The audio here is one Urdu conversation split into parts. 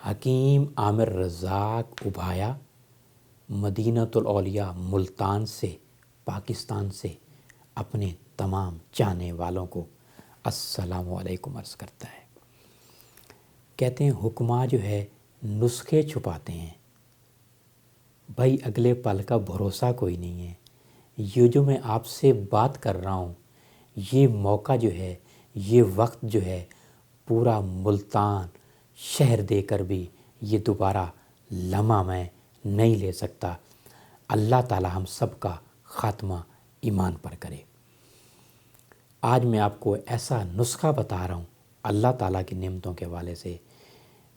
حکیم عامر رزاق ابھایا مدینۃ الاولیاء ملتان سے، پاکستان سے اپنے تمام چاہنے والوں کو السلام علیکم عرض کرتا ہے۔ کہتے ہیں حکماں جو ہے نسخے چھپاتے ہیں، بھائی اگلے پل کا بھروسہ کوئی نہیں ہے۔ یہ جو میں آپ سے بات کر رہا ہوں، یہ موقع جو ہے، یہ وقت جو ہے، پورا ملتان شہر دے کر بھی یہ دوبارہ لمحہ میں نہیں لے سکتا۔ اللہ تعالی ہم سب کا خاتمہ ایمان پر کرے۔ آج میں آپ کو ایسا نسخہ بتا رہا ہوں اللہ تعالیٰ کی نعمتوں کے حوالے سے۔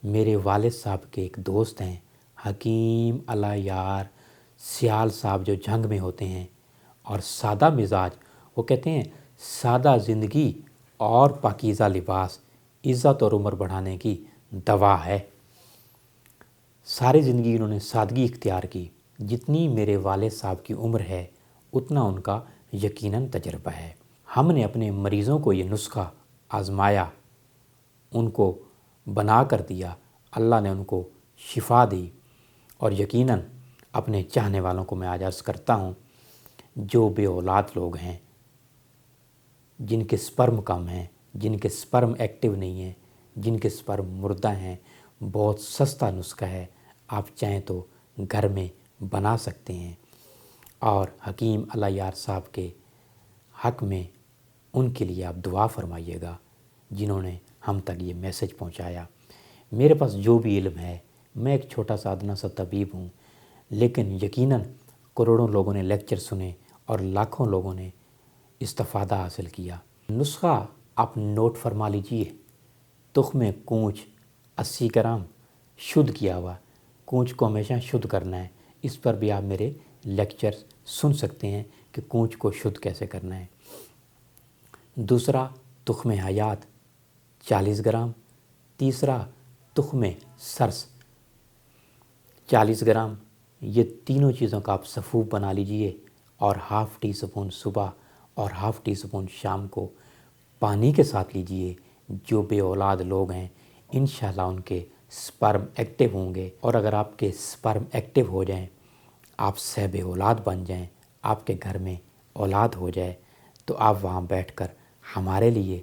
میرے والد صاحب کے ایک دوست ہیں حکیم الایار سیال صاحب، جو جنگ میں ہوتے ہیں اور سادہ مزاج، وہ کہتے ہیں سادہ زندگی اور پاکیزہ لباس عزت اور عمر بڑھانے کی دوا ہے۔ ساری زندگی انہوں نے سادگی اختیار کی۔ جتنی میرے والد صاحب کی عمر ہے اتنا ان کا یقیناً تجربہ ہے۔ ہم نے اپنے مریضوں کو یہ نسخہ آزمایا، ان کو بنا کر دیا، اللہ نے ان کو شفا دی، اور یقیناً اپنے چاہنے والوں کو میں آج عرض کرتا ہوں، جو بے اولاد لوگ ہیں، جن کے سپرم کم ہیں، جن کے سپرم ایکٹیو نہیں ہیں، جن کے سپرم مردہ ہیں، بہت سستا نسخہ ہے، آپ چاہیں تو گھر میں بنا سکتے ہیں۔ اور حکیم الایار صاحب کے حق میں ان کے لیے آپ دعا فرمائیے گا جنہوں نے ہم تک یہ میسج پہنچایا۔ میرے پاس جو بھی علم ہے، میں ایک چھوٹا سا ادنا سا طبیب ہوں، لیکن یقیناً کروڑوں لوگوں نے لیکچر سنے اور لاکھوں لوگوں نے استفادہ حاصل کیا۔ نسخہ آپ نوٹ فرما لیجئے۔ تخم کونچ 80 گرام شدھ کیا ہوا، کونچ کو ہمیشہ شدھ کرنا ہے۔ اس پر بھی آپ میرے لیکچر سن سکتے ہیں کہ کونچ کو شدھ کیسے کرنا ہے۔ دوسرا تخم حیات 40 گرام، تیسرا تخم سرس 40 گرام۔ یہ تینوں چیزوں کا آپ صفوف بنا لیجئے اور ½ ٹی اسپون صبح اور ½ ٹی اسپون شام کو پانی کے ساتھ لیجئے۔ جو بے اولاد لوگ ہیں انشاءاللہ ان کے سپرم ایکٹیو ہوں گے، اور اگر آپ کے سپرم ایکٹیو ہو جائیں، آپ صاحب اولاد بن جائیں، آپ کے گھر میں اولاد ہو جائے، تو آپ وہاں بیٹھ کر ہمارے لیے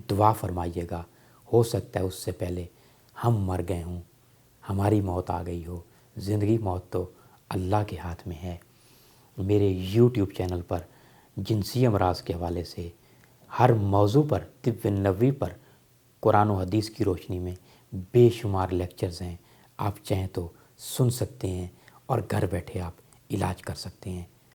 دعا فرمائیے گا۔ ہو سکتا ہے اس سے پہلے ہم مر گئے ہوں، ہماری موت آ گئی ہو۔ زندگی موت تو اللہ کے ہاتھ میں ہے۔ میرے یوٹیوب چینل پر جنسی امراض کے حوالے سے ہر موضوع پر، طب نبوی پر، قرآن و حدیث کی روشنی میں بے شمار لیکچرز ہیں۔ آپ چاہیں تو سن سکتے ہیں اور گھر بیٹھے آپ علاج کر سکتے ہیں۔